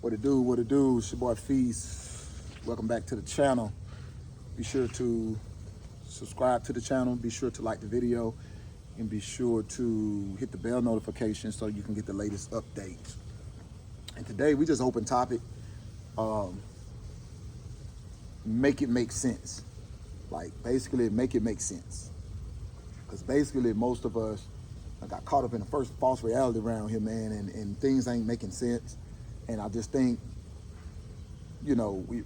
What it do, what it do, it's your boy Feast. Welcome back to the channel. Be sure to subscribe to the channel, be sure to like the video, and be sure to hit the bell notification so you can get the latest updates. And today we just open topic, make it make sense. Like basically make it make sense. Because basically most of us got caught up in the first false reality around here, man, and things ain't making sense. And I just think, you know, we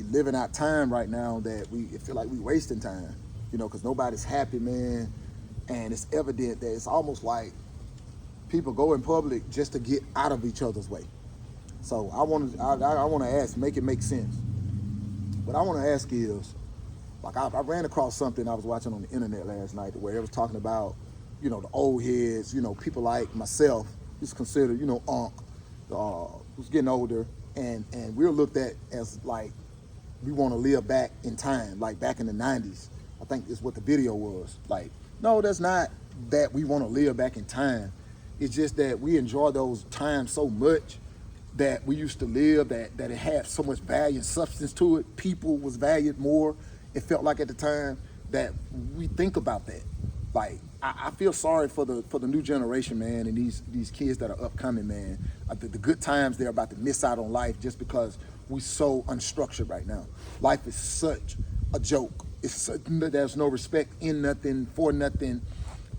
live in our time right now that we feel like we wasting time, you know, because nobody's happy, man. And it's evident that it's almost like people go in public just to get out of each other's way. So I want to ask, make it make sense. What I want to ask is, like I ran across something I was watching on the internet last night where it was talking about, you know, the old heads, you know, people like myself, who's considered, you know, who's getting older, and we're looked at as like we want to live back in time, like back in the 90s. I think is what the video was. Like, no, that's not that we want to live back in time. It's just that we enjoy those times so much that we used to live, that it had so much value and substance to it. People was valued more, it felt like at the time, that we think about that. Like, I feel sorry for the new generation, man, and these kids that are upcoming, man. The good times they're about to miss out on life just because we so unstructured right now. Life is such a joke. There's no respect in nothing, for nothing,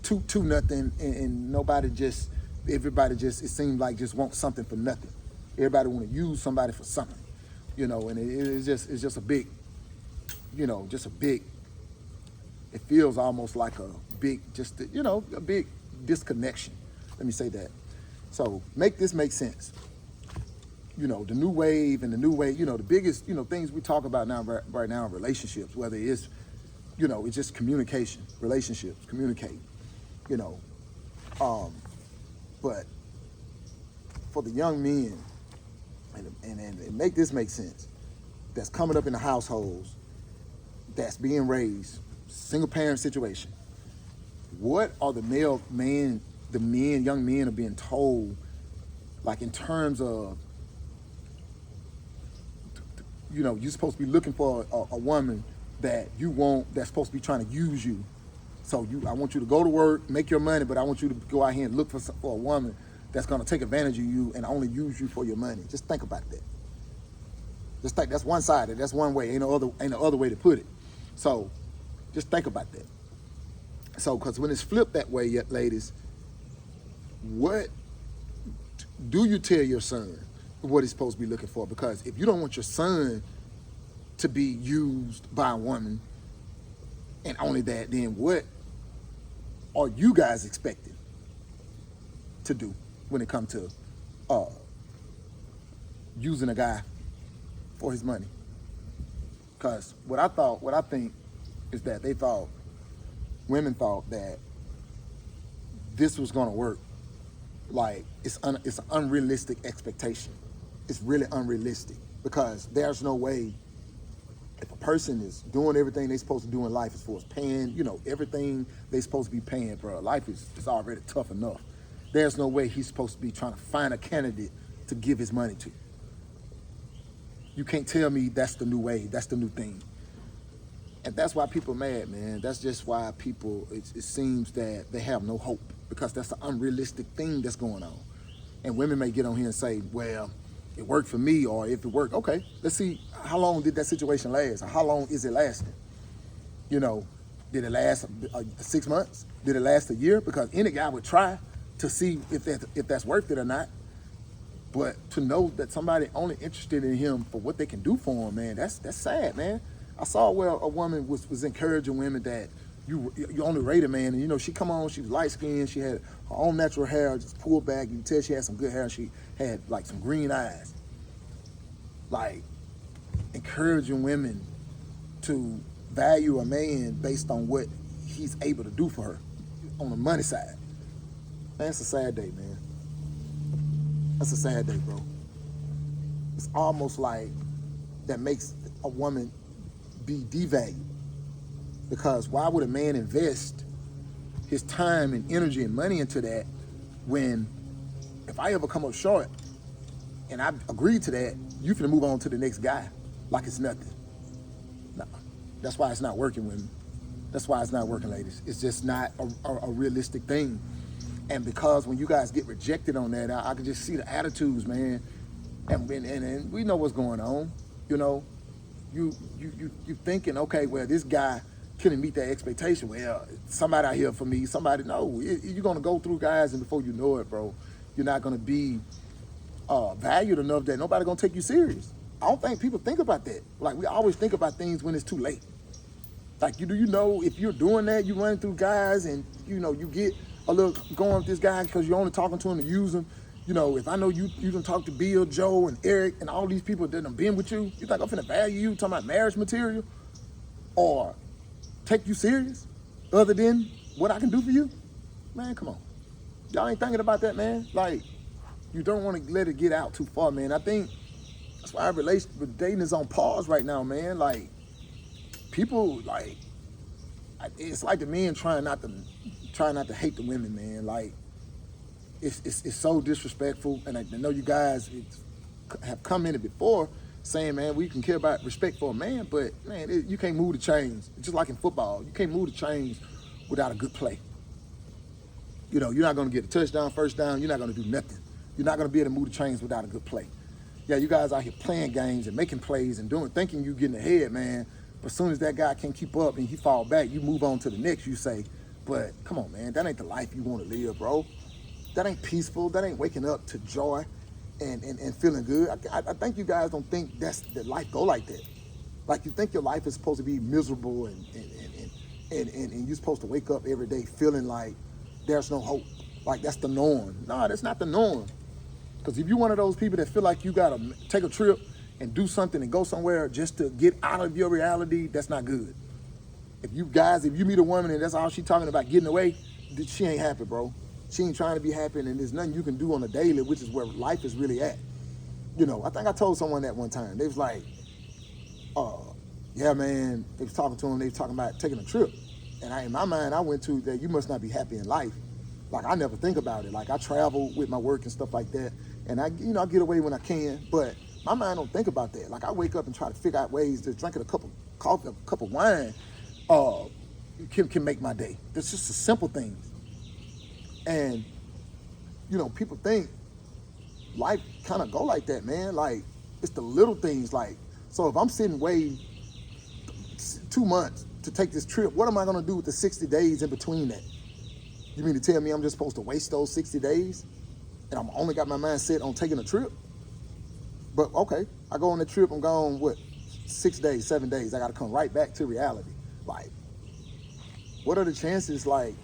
to nothing, and everybody just, it seems like just wants something for nothing. Everybody want to use somebody for something, you know, and it's just a big, you know, it feels almost like a big, a big disconnection. Let me say that. So make this make sense. You know, the new wave, you know, the biggest, you know, things we talk about now, right now in relationships, whether it's, you know, it's just communication, relationships, communicate, you know. But for the young men, and make this make sense, that's coming up in the households, that's being raised, single parent situation, what are the young men are being told, like in terms of, you know, you're supposed to be looking for a woman that you want, that's supposed to be trying to use you. So I want you to go to work, make your money, but I want you to go out here and look for a woman that's gonna take advantage of you and only use you for your money. Just think about that. Just think, that's one sided, that's one way, ain't no other way to put it. So just think about that. So, because when it's flipped that way, ladies, what do you tell your son what he's supposed to be looking for? Because if you don't want your son to be used by a woman and only that, then what are you guys expected to do when it comes to using a guy for his money? Because what I think is that women thought that this was gonna work. Like, it's an unrealistic expectation. It's really unrealistic, because there's no way, if a person is doing everything they're supposed to do in life as far as paying, you know, everything they're supposed to be paying, bro, life is already tough enough. There's no way he's supposed to be trying to find a candidate to give his money to. You can't tell me that's the new way, that's the new thing. And that's why people are mad, man. That's just why people, it seems that they have no hope, because that's an unrealistic thing that's going on. And women may get on here and say, well, it worked for me, or if it worked, okay, let's see, how long did that situation last? Or how long is it lasting? You know, did it last 6 months? Did it last a year? Because any guy would try to see if that's worth it or not. But to know that somebody only interested in him for what they can do for him, man, that's sad, man. I saw where a woman was encouraging women that you only rate a man, and you know, she come on, she was light skinned, she had her own natural hair, just pulled back. You can tell she had some good hair, and she had like some green eyes. Like, encouraging women to value a man based on what he's able to do for her on the money side. Man, it's a sad day, man. That's a sad day, bro. It's almost like that makes a woman be devalued. Because why would a man invest his time and energy and money into that when, if I ever come up short, and I agreed to that, you finna move on to the next guy like it's nothing. No, that's why it's not working, women. That's why it's not working, ladies. It's just not a realistic thing. And because when you guys get rejected on that, I can just see the attitudes, man. And we know what's going on. You know, you thinking, okay, well, this guy couldn't meet that expectation. Well, somebody out here for me, somebody, no. You're going to go through guys, and before you know it, bro, you're not going to be valued enough that nobody going to take you serious. I don't think people think about that. Like, we always think about things when it's too late. Like, you know, if you're doing that, you run through guys and, you know, you get a little going with this guy because you're only talking to him to use him. You know, if I know you done talk to Bill, Joe, and Eric, and all these people that done been with you, you think I'm finna value you talking about marriage material or take you serious other than what I can do for you? Man, come on. Y'all ain't thinking about that, man. Like, you don't want to let it get out too far, man. I think that's why relationship dating is on pause right now, man. Like, people, like, it's like the men trying not to hate the women, man. Like, it's so disrespectful, and I know you guys have commented before saying, man, we can care about respect for a man, but man, you can't move the chains. It's just like in football, you can't move the chains without a good play. You know, you're not going to get a touchdown, first down. You're not going to do nothing. You're not going to be able to move the chains without a good play. Yeah, you guys out here playing games and making plays and thinking you getting ahead, man. But as soon as that guy can't keep up and he fall back, you move on to the next, you say, but come on, man, that ain't the life you want to live, bro. That ain't peaceful. That ain't waking up to joy and feeling good. I think you guys don't think that life go like that. Like, you think your life is supposed to be miserable and you're supposed to wake up every day feeling like there's no hope. Like, that's the norm. No, that's not the norm. Because if you're one of those people that feel like you got to take a trip and do something and go somewhere just to get out of your reality, that's not good. If you meet a woman and that's all she talking about, getting away, she ain't happy, bro. She ain't trying to be happy, and there's nothing you can do on a daily, which is where life is really at. You know, I think I told someone that one time. They was like, yeah, man, they was talking to him, they was talking about taking a trip. And in my mind, I went to that you must not be happy in life. Like, I never think about it. Like, I travel with my work and stuff like that, and I get away when I can, but my mind don't think about that. Like, I wake up and try to figure out ways to drinking a cup of coffee, a cup of wine, can make my day. It's just a simple things. And, you know, people think life kind of go like that, man. Like, it's the little things. Like, so if I'm sitting waiting 2 months to take this trip, what am I going to do with the 60 days in between that? You mean to tell me I'm just supposed to waste those 60 days and I'm only got my mind set on taking a trip? But, okay, I go on the trip, I'm gone, 6 days, 7 days. I got to come right back to reality. Like, what are the chances, like,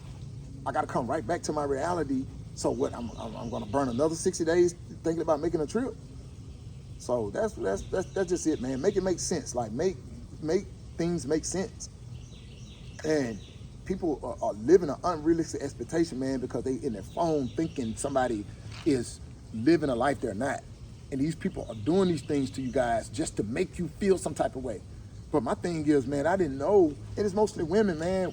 I got to come right back to my reality. So what, I'm going to burn another 60 days thinking about making a trip? So that's just it, man. Make it make sense. Like, make things make sense. And people are living an unrealistic expectation, man, because they in their phone thinking somebody is living a life they're not. And these people are doing these things to you guys just to make you feel some type of way. But my thing is, man, I didn't know, and it's mostly women, man,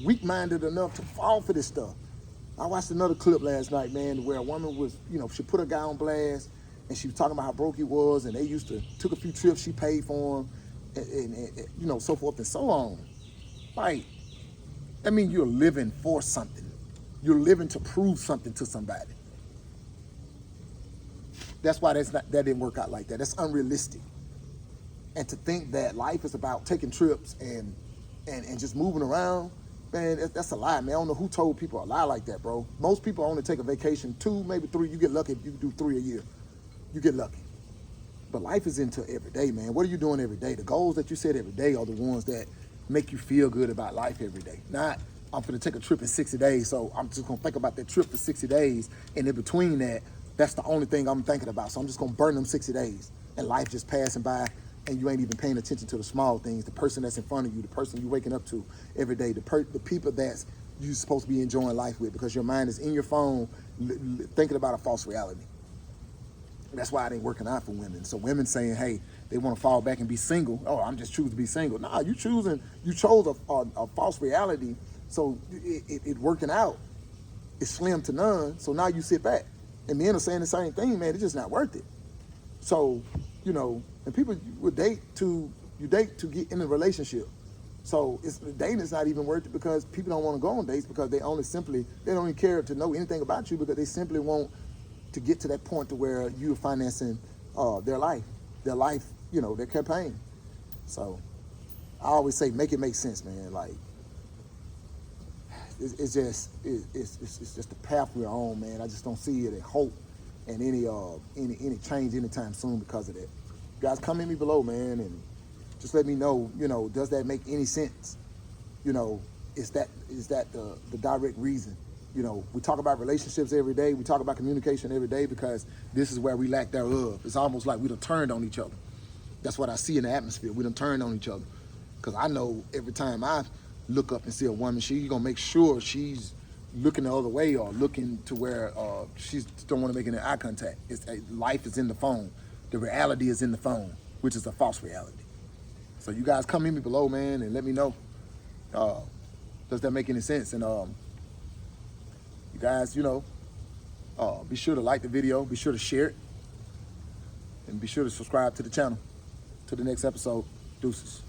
weak-minded enough to fall for this stuff. I watched another clip last night, man, where a woman was, you know, she put a guy on blast, and she was talking about how broke he was, and they took a few trips, she paid for him, and you know, so forth and so on. Like, that means you're living for something. You're living to prove something to somebody. That's why that didn't work out like that. That's unrealistic. And to think that life is about taking trips and just moving around, man, that's a lie, man. I don't know who told people a lie like that, bro. Most people only take a vacation 2, maybe 3. You get lucky if you do 3 a year. You get lucky. But life is into every day, man. What are you doing every day? The goals that you set every day are the ones that make you feel good about life every day. Not, I'm going to take a trip in 60 days, so I'm just going to think about that trip for 60 days, and in between that, that's the only thing I'm thinking about. So I'm just going to burn them 60 days, and life just passing by, and you ain't even paying attention to the small things, the person that's in front of you, the person you're waking up to every day, the people that's you're supposed to be enjoying life with, because your mind is in your phone thinking about a false reality. That's why it ain't working out for women. So women saying, hey, they want to fall back and be single. Oh, I'm just choosing to be single. Nah, you chose a false reality, so it working out is slim to none. So now you sit back. And men are saying the same thing, man. It's just not worth it. So, you know, and people would date to get in a relationship. So dating is not even worth it because people don't want to go on dates because they don't even care to know anything about you because they simply want to get to that point to where you're financing their life, you know, their campaign. So I always say, make it make sense, man. Like, it's just the path we're on, man. I just don't see it, hope and any change anytime soon because of that. You guys, comment me below, man, and just let me know, you know, does that make any sense? You know, is that the direct reason? You know, we talk about relationships every day. We talk about communication every day because this is where we lack thereof. It's almost like we done turned on each other. That's what I see in the atmosphere. We done turned on each other. Because I know every time I look up and see a woman, she's going to make sure she's looking the other way or looking to where she don't want to make any eye contact. Life is in the phone. The reality is in the phone, which is a false reality. So you guys come in me below, man, and let me know. Does that make any sense? And you guys, you know, be sure to like the video, be sure to share it, and be sure to subscribe to the channel. To the next episode, deuces.